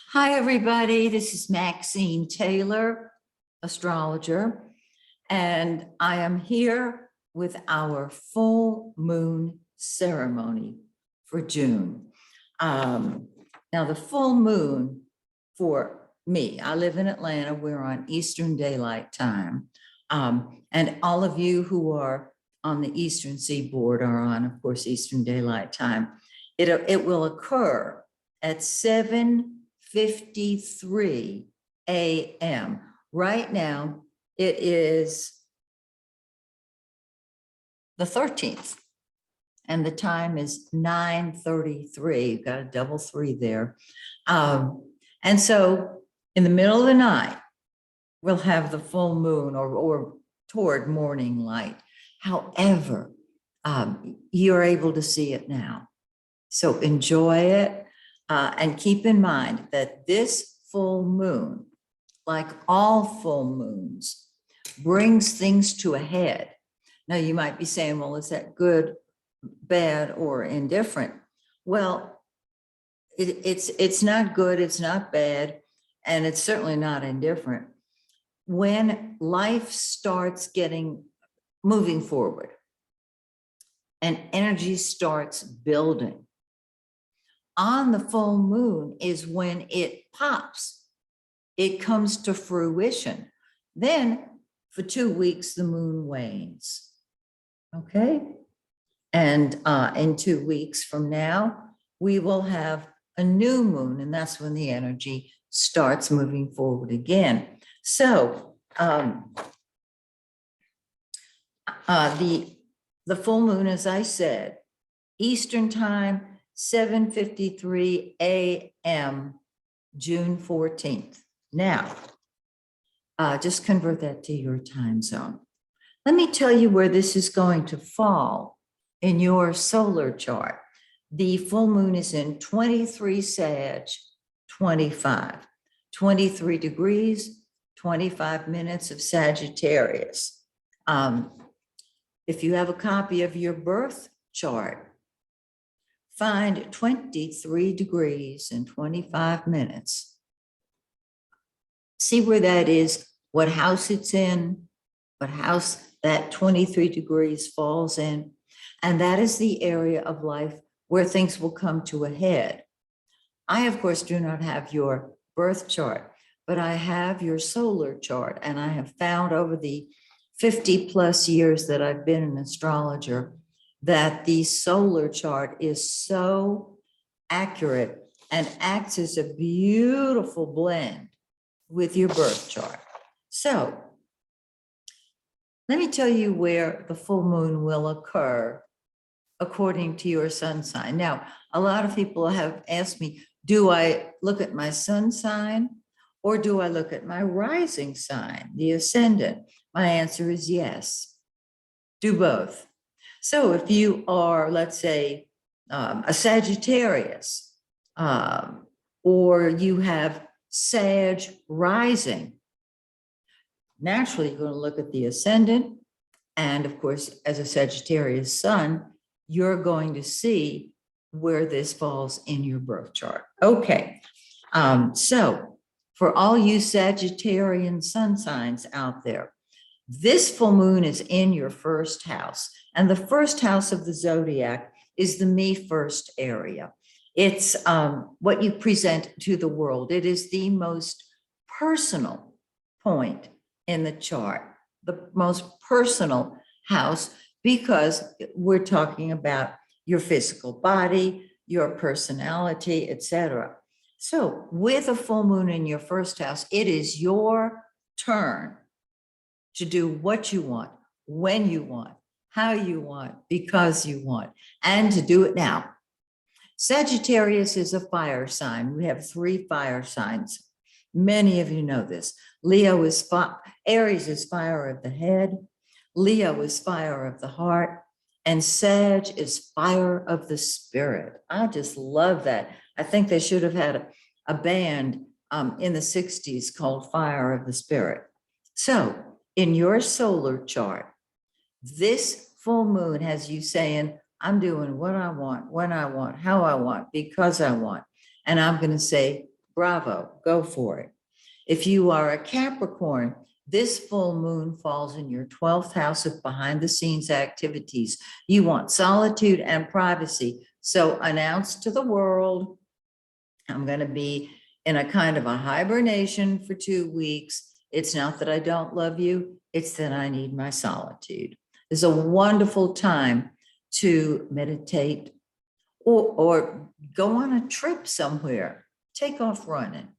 Hi, everybody. This is Maxine Taylor, astrologer, and I am here with our full moon ceremony for June. Now, the full moon for me, I live in Atlanta. We're on Eastern Daylight Time. And all of you who are on the Eastern Seaboard are on, of course, Eastern Daylight Time. It will occur at 7:53 a.m. Right now, it is the 13th, and the time is 9:33. You've got a double three there. And so in the middle of the night, we'll have the full moon or toward morning light. However, you're able to see it now. So enjoy it. And keep in mind that this full moon, like all full moons, brings things to a head. Now, you might be saying, well, is that good, bad, or indifferent? Well, it's not good, it's not bad, and it's certainly not indifferent. When life starts moving forward and energy starts building, on the full moon is when it pops. It comes to fruition. Then for 2 weeks, the moon wanes. Okay. And in 2 weeks from now, we will have a new moon, and that's when the energy starts moving forward again. So the full moon, as I said, Eastern time, 7:53 a.m., June 14th. Now, just convert that to your time zone. Let me tell you where this is going to fall in your solar chart. The full moon is in 23 Sag, 25, 23 degrees, 25 minutes of Sagittarius. If you have a copy of your birth chart, find 23 degrees and 25 minutes. See where that is, what house it's in, what house that 23 degrees falls in. And that is the area of life where things will come to a head. I, of course, do not have your birth chart, but I have your solar chart. And I have found over the 50 plus years that I've been an astrologer that the solar chart is so accurate and acts as a beautiful blend with your birth chart. So let me tell you where the full moon will occur according to your sun sign. Now, a lot of people have asked me, do I look at my sun sign or do I look at my rising sign, the ascendant? My answer is yes, do both. So if you are, let's say, a Sagittarius, or you have Sag rising, naturally you're going to look at the ascendant. And of course, as a Sagittarius sun, you're going to see where this falls in your birth chart. Okay, so for all you Sagittarian sun signs out there, this full moon is in your first house. And the first house of the zodiac is the me first area. It's what you present to the world. It is the most personal point in the chart, the most personal house, because we're talking about your physical body, your personality, etc. So with a full moon in your first house, it is your turn to do what you want, when you want, how you want, because you want, and to do it now. Sagittarius is a fire sign. We have 3 fire signs. Many of you know this. Aries is fire of the head, Leo is fire of the heart, and Sag is fire of the spirit. I just love that. I think they should have had a band in the 60s called Fire of the Spirit. So in your solar chart, this full moon has you saying, I'm doing what I want, when I want, how I want, because I want. And I'm going to say, bravo, go for it. If you are a Capricorn, this full moon falls in your 12th house of behind the scenes activities. You want solitude and privacy. So announce to the world, I'm going to be in a kind of a hibernation for 2 weeks. It's not that I don't love you, it's that I need my solitude. It's a wonderful time to meditate or go on a trip somewhere, take off running.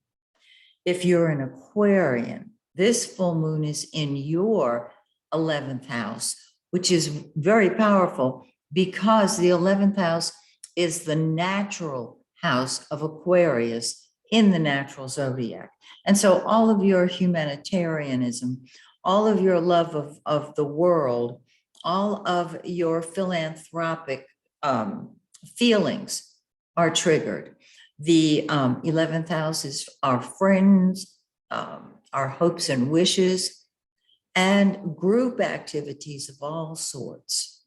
If you're an Aquarian, this full moon is in your 11th house, which is very powerful because the 11th house is the natural house of Aquarius in the natural zodiac. And so all of your humanitarianism, all of your love of the world, all of your philanthropic feelings are triggered. The 11th house is our friends, our hopes and wishes, and group activities of all sorts.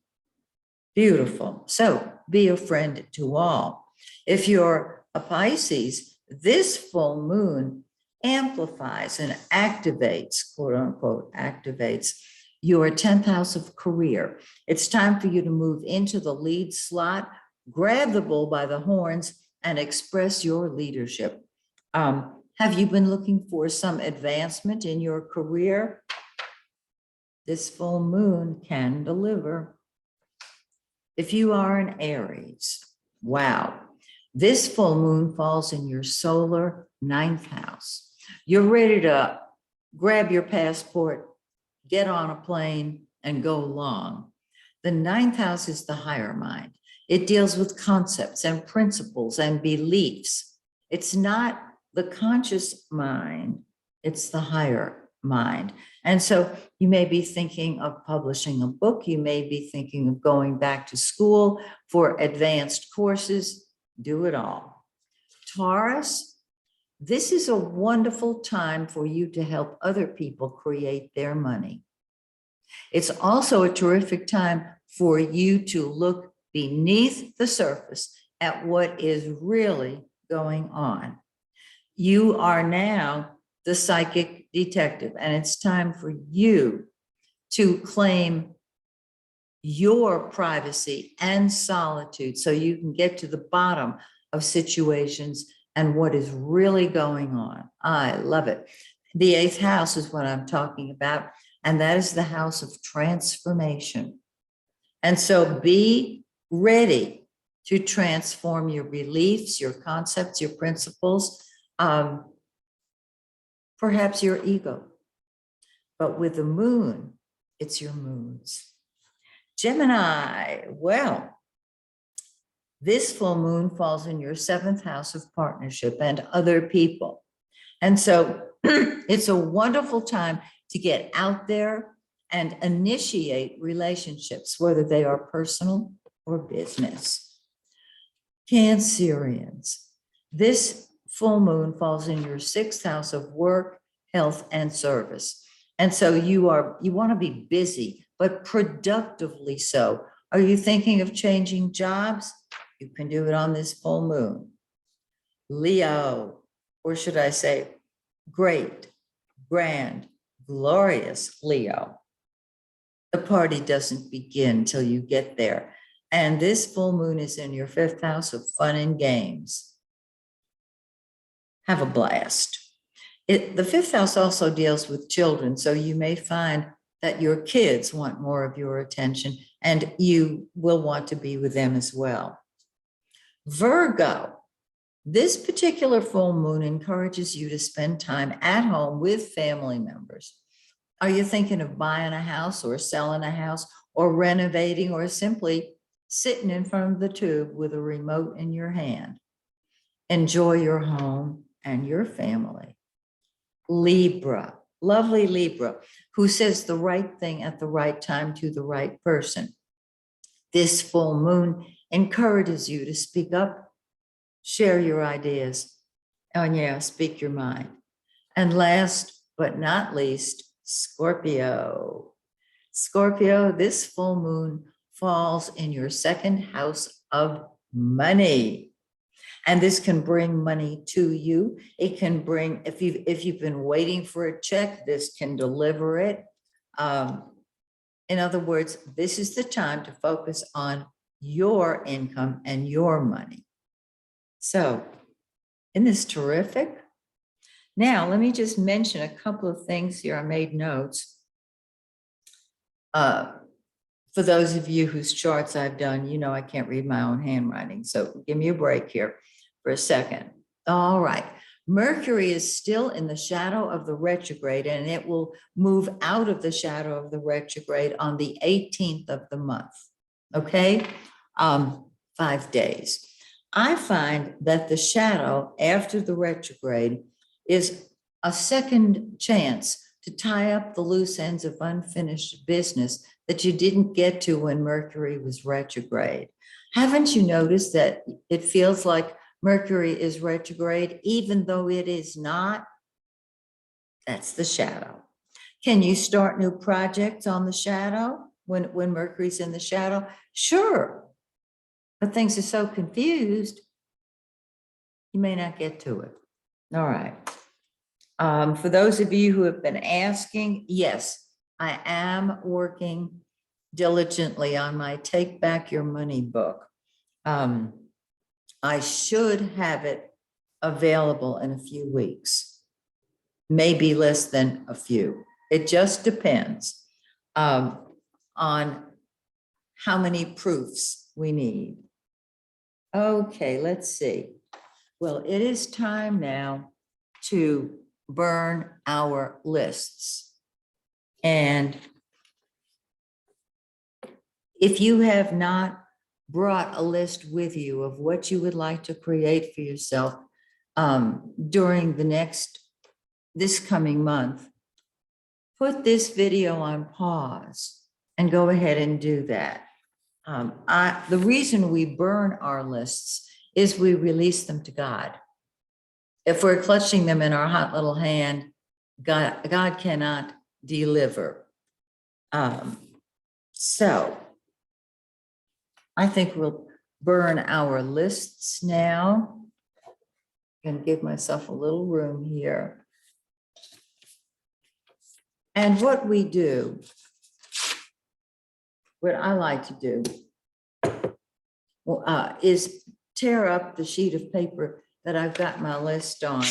Beautiful. So be a friend to all. If you're a Pisces, this full moon amplifies and activates, quote unquote, activates your 10th house of career. It's time for you to move into the lead slot, grab the bull by the horns, and express your leadership. Have you been looking for some advancement in your career? This full moon can deliver. If you are an Aries, wow, this full moon falls in your solar 9th house. You're ready to grab your passport, get on a plane, and go along. The 9th house is the higher mind. It deals with concepts and principles and beliefs. It's not the conscious mind, it's the higher mind. And so you may be thinking of publishing a book. You may be thinking of going back to school for advanced courses. Do it all. Taurus, this is a wonderful time for you to help other people create their money. It's also a terrific time for you to look beneath the surface at what is really going on. You are now the psychic detective, and it's time for you to claim your privacy and solitude so you can get to the bottom of situations and what is really going on. I love it. The 8th house is what I'm talking about, and that is the house of transformation. And so be ready to transform your beliefs, your concepts, your principles, perhaps your ego. But with the moon, it's your moods. Gemini, well, this full moon falls in your 7th house of partnership and other people. And so it's a wonderful time to get out there and initiate relationships, whether they are personal or business. Cancerians, this full moon falls in your 6th house of work, health, and service. And so you want to be busy, but productively so. Are you thinking of changing jobs? You can do it on this full moon. Leo, or should I say great, grand, glorious Leo. The party doesn't begin till you get there. And this full moon is in your 5th house of fun and games. Have a blast. The 5th house also deals with children, so you may find that your kids want more of your attention and you will want to be with them as well. Virgo, this particular full moon encourages you to spend time at home with family members. Are you thinking of buying a house or selling a house or renovating or simply sitting in front of the tube with a remote in your hand? Enjoy your home and your family. Libra, lovely Libra, who says the right thing at the right time to the right person. This full moon encourages you to speak up, share your ideas, and speak your mind. And last but not least, Scorpio. Scorpio, this full moon falls in your 2nd house of money. And this can bring money to you. It can bring, if you've been waiting for a check, this can deliver it. In other words, this is the time to focus on your income and your money. So, isn't this terrific? Now, let me just mention a couple of things here. I made notes. For those of you whose charts I've done, you know I can't read my own handwriting. So give me a break here for a second. All right. Mercury is still in the shadow of the retrograde, and it will move out of the shadow of the retrograde on the 18th of the month. Okay? 5 days. I find that the shadow after the retrograde is a second chance to tie up the loose ends of unfinished business that you didn't get to when Mercury was retrograde. Haven't you noticed that it feels like Mercury is retrograde, even though it is not? That's the shadow. Can you start new projects on the shadow when Mercury's in the shadow? Sure. But things are so confused, you may not get to it. All right. For those of you who have been asking, yes, I am working diligently on my Take Back Your Money book. I should have it available in a few weeks, maybe less than a few. It just depends on how many proofs we need. Okay, let's see. Well, it is time now to burn our lists. And if you have not brought a list with you of what you would like to create for yourself during this coming month, put this video on pause and go ahead and do that. The reason we burn our lists is we release them to God. If we're clutching them in our hot little hand, God cannot deliver. So I think we'll burn our lists now. I'm going to give myself a little room here. And what we do, what I like to do, is tear up the sheet of paper that I've got my list on.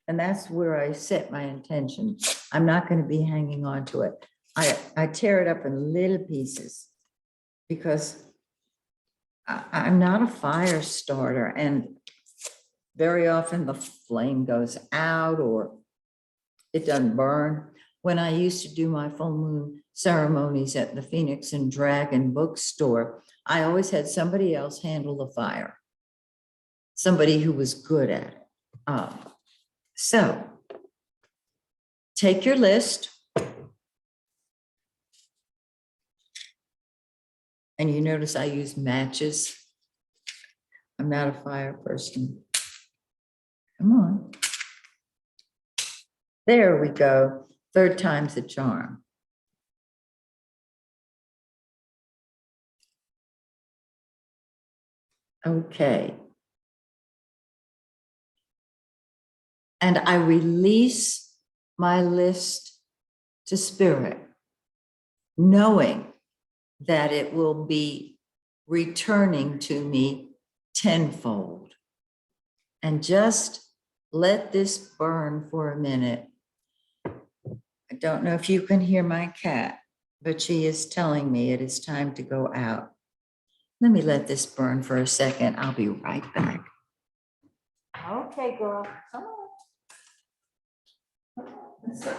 And that's where I set my intention. I'm not going to be hanging on to it. I tear it up in little pieces because I'm not a fire starter, and very often the flame goes out or it doesn't burn. When I used to do my full moon ceremonies at the Phoenix and Dragon bookstore, I always had somebody else handle the fire, somebody who was good at it. So take your list, and you notice I use matches. I'm not a fire person. Come on. There we go. Third time's a charm. Okay. And I release my list to spirit, knowing that it will be returning to me tenfold. And just let this burn for a minute. I don't know if you can hear my cat, but she is telling me it is time to go out. Let me let this burn for a second. I'll be right back. Okay, girl, come on. Let's go.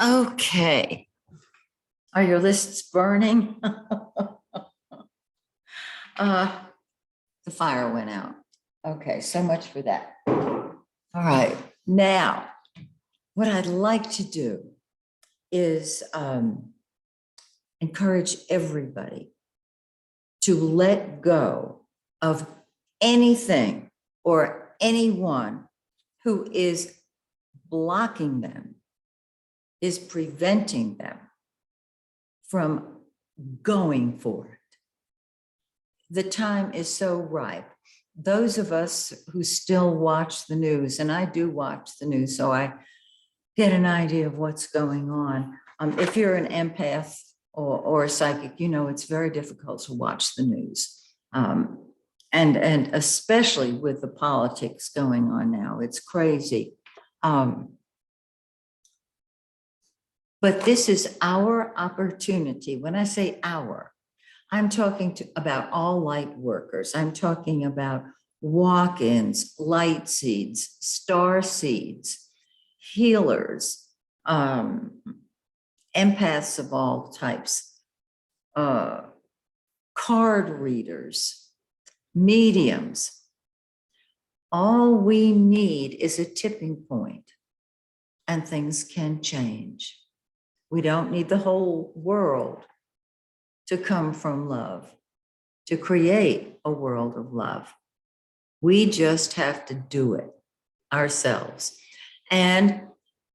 Okay. Are your lists burning? The fire went out. Okay, so much for that. All right, now, what I'd like to do is encourage everybody to let go of anything or anyone who is blocking them, is preventing them from going for it. The time is so ripe. Those of us who still watch the news, and I do watch the news, so I get an idea of what's going on. If you're an empath or a psychic, you know it's very difficult to watch the news. And especially with the politics going on now, it's crazy. But this is our opportunity. When I say our, I'm talking about all light workers. I'm talking about walk-ins, light seeds, star seeds, healers, empaths of all types, card readers, mediums. All we need is a tipping point, and things can change. We don't need the whole world to come from love, to create a world of love. We just have to do it ourselves. And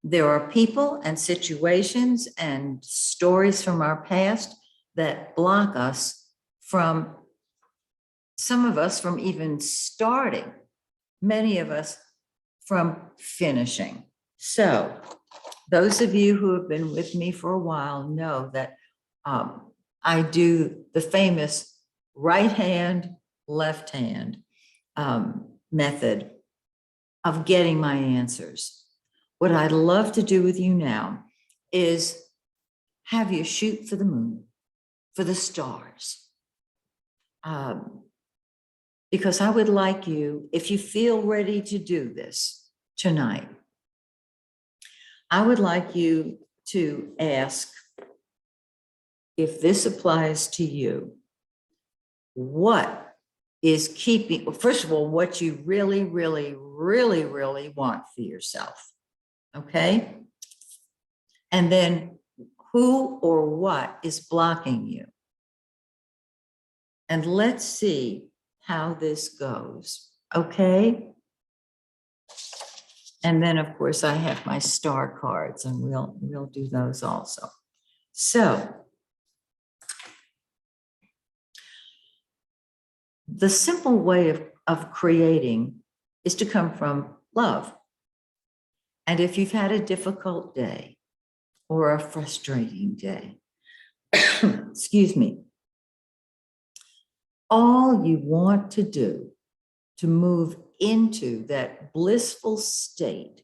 there are people and situations and stories from our past that block us from, some of us from even starting, many of us from finishing. So those of you who have been with me for a while know that I do the famous right hand, left hand method of getting my answers. What I'd love to do with you now is have you shoot for the moon, for the stars. Because I would like you, if you feel ready to do this tonight, I would like you to ask, if this applies to you, what is keeping, well, first of all, what you really, really, really, really want for yourself, okay? And then who or what is blocking you? And let's see how this goes, okay? And then, of course, I have my star cards, and we'll do those also. So, the simple way of creating is to come from love. And if you've had a difficult day or a frustrating day, excuse me, all you want to do to move into that blissful state,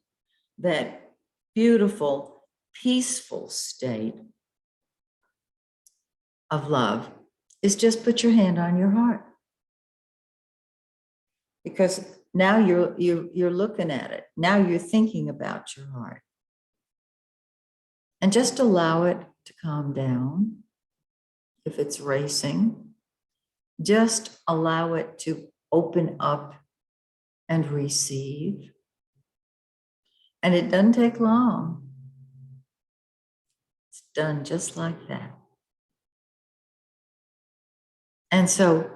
that beautiful, peaceful state of love, is just put your hand on your heart. Because now you're looking at it. Now you're thinking about your heart. And just allow it to calm down. If it's racing, just allow it to open up and receive. And it doesn't take long. It's done just like that. And so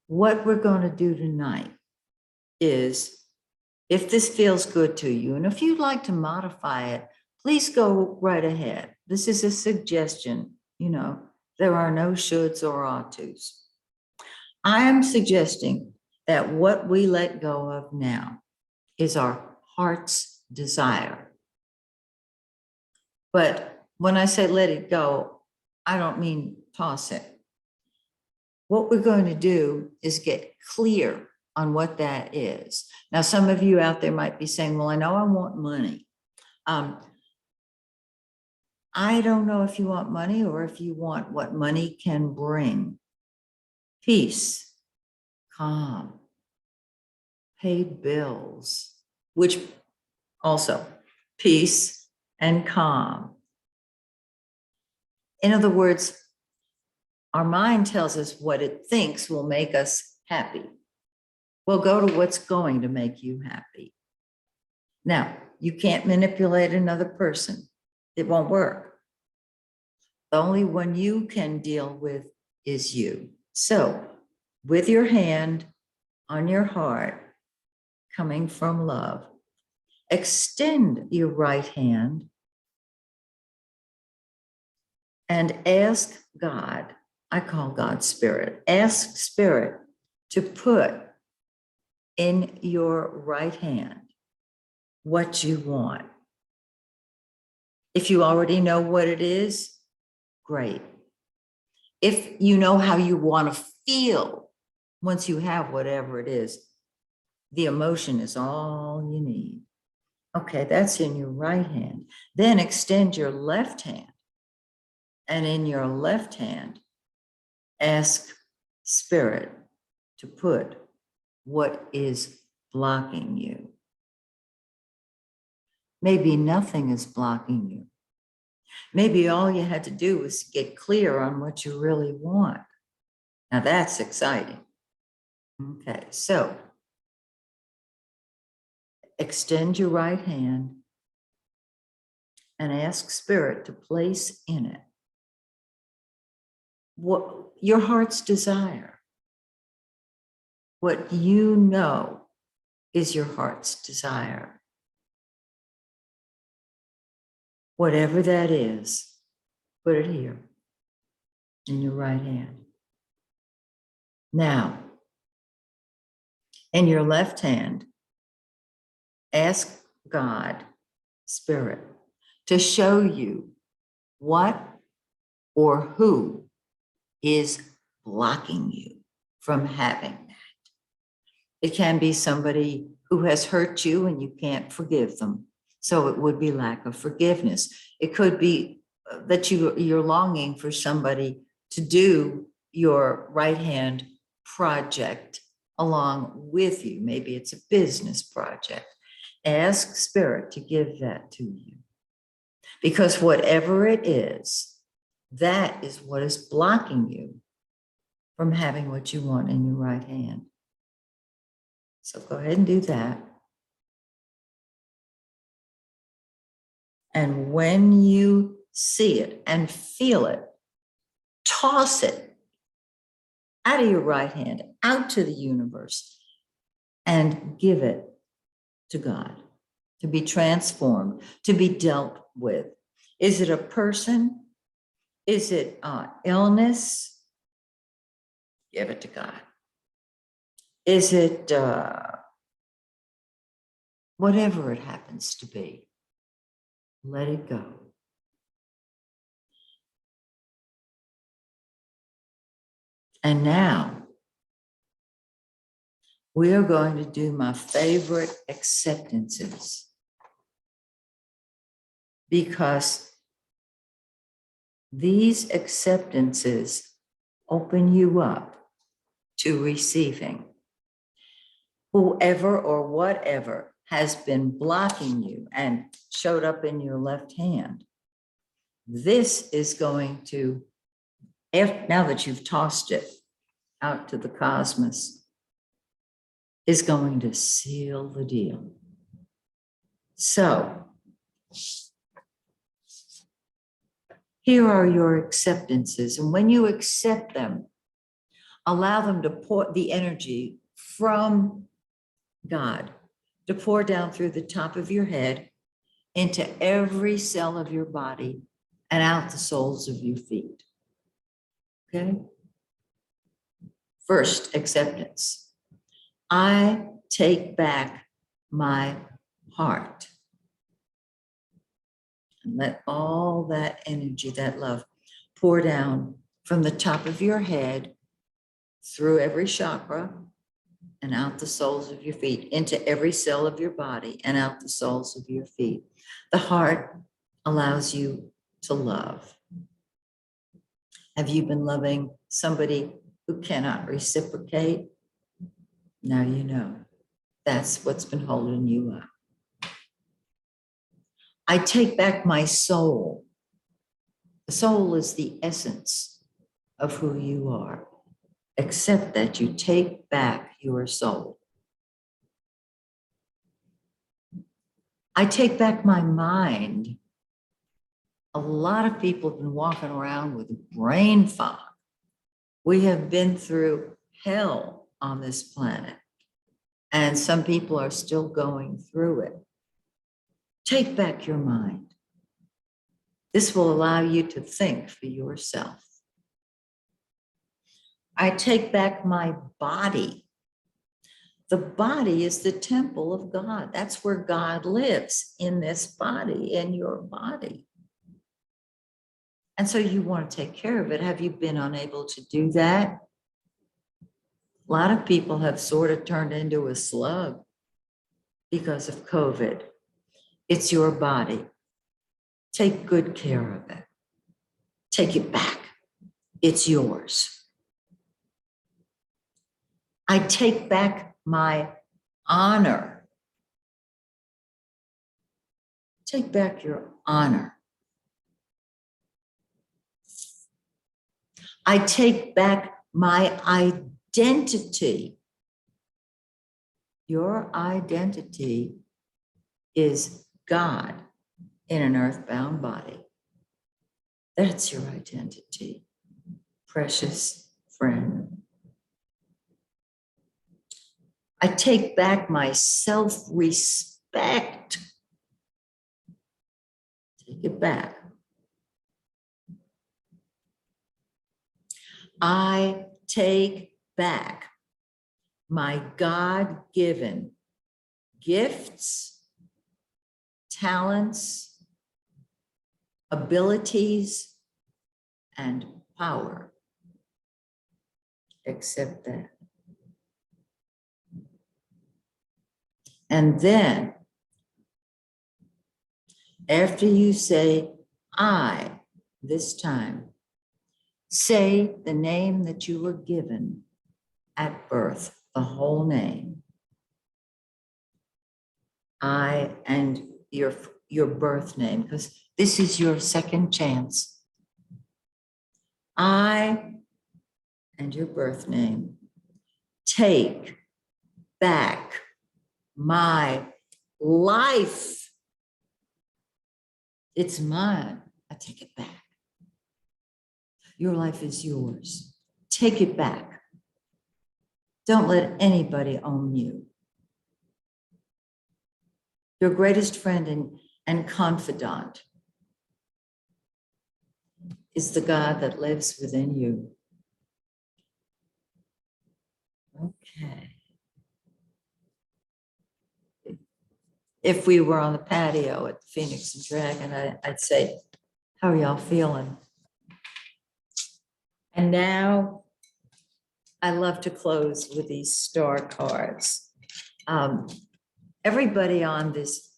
what we're going to do tonight is, if this feels good to you, and if you'd like to modify it, please go right ahead. This is a suggestion, you know, there are no shoulds or ought tos. I am suggesting that what we let go of now is our heart's desire. But when I say let it go, I don't mean toss it. What we're going to do is get clear on what that is. Now, some of you out there might be saying, well, I know I want money. I don't know if you want money or if you want what money can bring. Peace, calm, paid bills, which also peace and calm. In other words, our mind tells us what it thinks will make us happy. Well, go to what's going to make you happy. Now, you can't manipulate another person. It won't work. The only one you can deal with is you. So, with your hand on your heart, coming from love. Extend your right hand and ask God, I call God Spirit, ask Spirit to put in your right hand what you want. If you already know what it is, great. If you know how you want to feel once you have whatever it is, the emotion is all you need. Okay, that's in your right hand. Then extend your left hand. And in your left hand, ask Spirit to put what is blocking you. Maybe nothing is blocking you. Maybe all you had to do was get clear on what you really want. Now that's exciting. Okay, so extend your right hand and ask Spirit to place in it what your heart's desire, what you know is your heart's desire. Whatever that is, put it here in your right hand. Now, in your left hand, ask God, Spirit, to show you what or who is blocking you from having that. It can be somebody who has hurt you and you can't forgive them. So it would be lack of forgiveness. It could be that you're longing for somebody to do your right hand project along with you. Maybe it's a business project. Ask Spirit to give that to you. Because whatever it is, that is what is blocking you from having what you want in your right hand. So go ahead and do that. And when you see it and feel it, toss it out of your right hand, out to the universe, and give it to God to be transformed, to be dealt with. Is it a person? Is it illness? Give it to God. Is it whatever it happens to be? Let it go. And now we are going to do my favorite acceptances, because these acceptances open you up to receiving. Whoever or whatever has been blocking you and showed up in your left hand, this is going to, now that you've tossed it out to the cosmos, is going to seal the deal. So here are your acceptances. And when you accept them, allow them to pour the energy from God to pour down through the top of your head into every cell of your body and out the soles of your feet. Okay? First, acceptance. I take back my heart. And let all that energy, that love, pour down from the top of your head through every chakra and out the soles of your feet, into every cell of your body and out the soles of your feet. The heart allows you to love. Have you been loving somebody who cannot reciprocate? Now you know. That's what's been holding you up. I take back my soul. The soul is the essence of who you are. Accept that you take back your soul. I take back my mind. A lot of people have been walking around with brain fog. We have been through hell on this planet. And some people are still going through it. Take back your mind. This will allow you to think for yourself. I take back my body. The body is the temple of God. That's where God lives, in this body, in your body. And so you want to take care of it. Have you been unable to do that? A lot of people have sort of turned into a slug because of COVID. It's your body. Take good care of it. Take it back. It's yours. I take back my honor. Take back your honor. I take back my identity. Your identity is God in an earthbound body. That's your identity, precious friend. I take back my self-respect. Take it back. I take back my God-given gifts, talents, abilities, and power. Accept that. And then, after you say, I, this time, say the name that you were given at birth, the whole name. I and your birth name, because this is your second chance. I and your birth name take back my life. It's mine. I take it back. Your life is yours. Take it back. Don't let anybody own you. Your greatest friend and confidant is the God that lives within you. Okay. If we were on the patio at the Phoenix and Dragon, I'd say, how are y'all feeling? And now I love to close with these star cards. Everybody on this,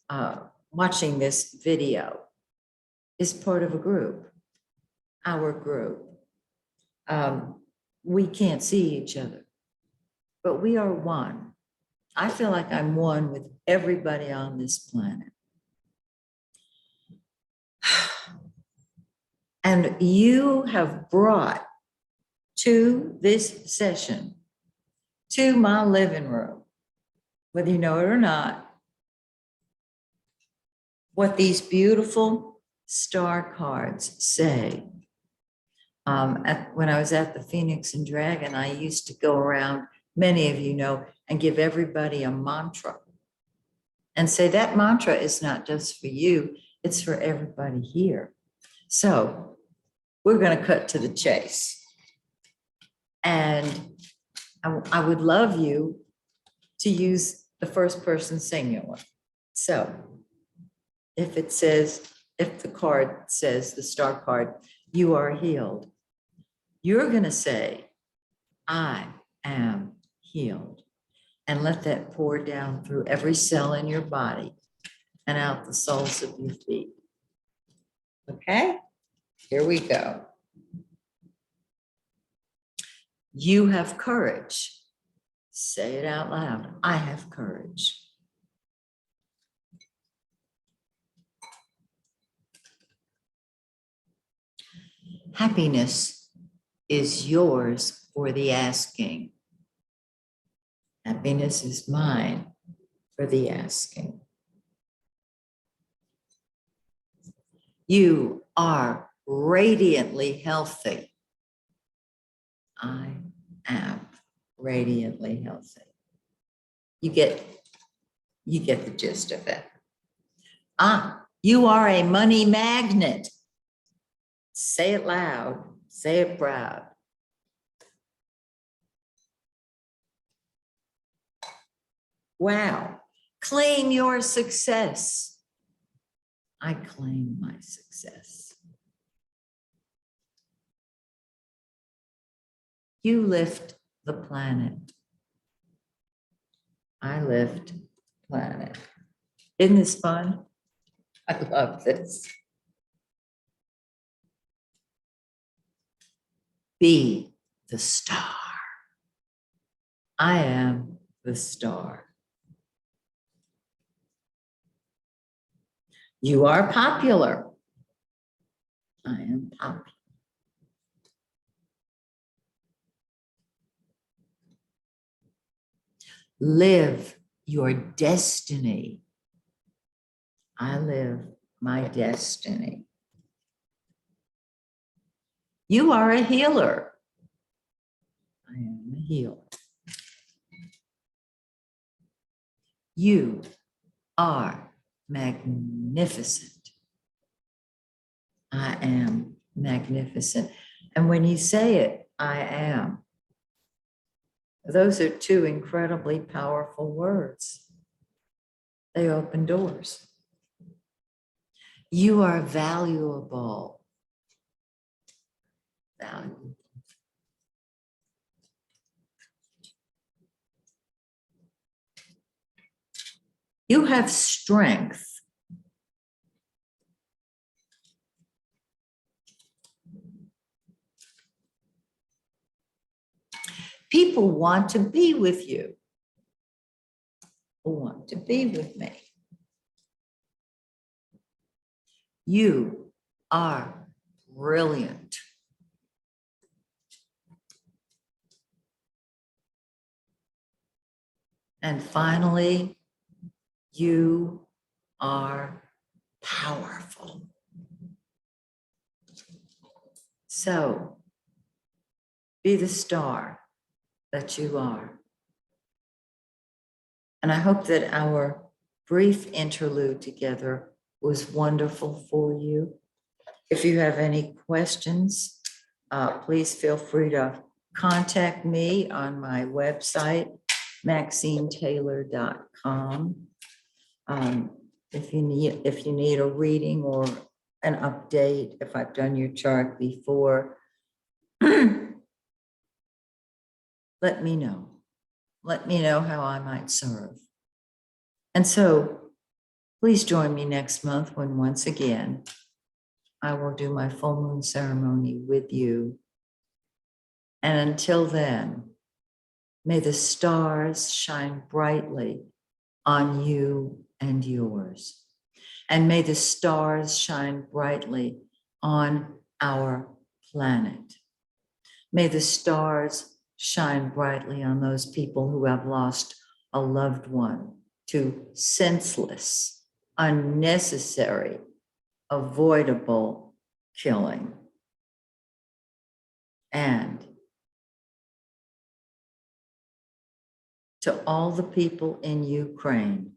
watching this video is part of a group, our group. We can't see each other, but we are one. I feel like I'm one with everybody on this planet. And you have brought to this session, to my living room, whether you know it or not, what these beautiful star cards say. When I was at the Phoenix and Dragon, I used to go around, many of you know, and give everybody a mantra and say that mantra is not just for you, it's for everybody here. So we're going to cut to the chase. And I would love you to use the first person singular. So if it says, if the card says, the star card, you are healed, you're going to say, I am healed. And let that pour down through every cell in your body and out the soles of your feet. Okay, here we go. You have courage. Say it out loud. I have courage. Happiness is yours for the asking. Happiness is mine for the asking. You are radiantly healthy. I am radiantly healthy. You get the gist of it. You are a money magnet. Say it loud, say it proud. Wow, claim your success. I claim my success. You lift the planet. I lift the planet. Isn't this fun? I love this. Be the star. I am the star. You are popular. I am popular. Live your destiny. I live my destiny. You are a healer. I am a healer. You are magnificent. I am magnificent. And when you say it, I am, those are two incredibly powerful words. They open doors. You are valuable. Valuable. You have strength. People want to be with you. People want to be with me. You are brilliant. And finally, you are powerful. So, be the star that you are. And I hope that our brief interlude together was wonderful for you. If you have any questions, please feel free to contact me on my website, MaxineTaylor.com. If you need a reading or an update, if I've done your chart before, let me know. Let me know how I might serve. And so please join me next month when once again, I will do my full moon ceremony with you. And until then, may the stars shine brightly on you and yours. And may the stars shine brightly on our planet. May the stars shine brightly on those people who have lost a loved one to senseless, unnecessary, avoidable killing. And to all the people in Ukraine,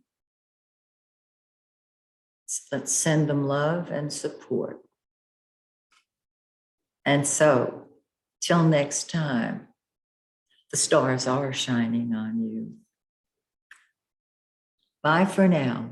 let's send them love and support. And so, till next time, the stars are shining on you. Bye for now.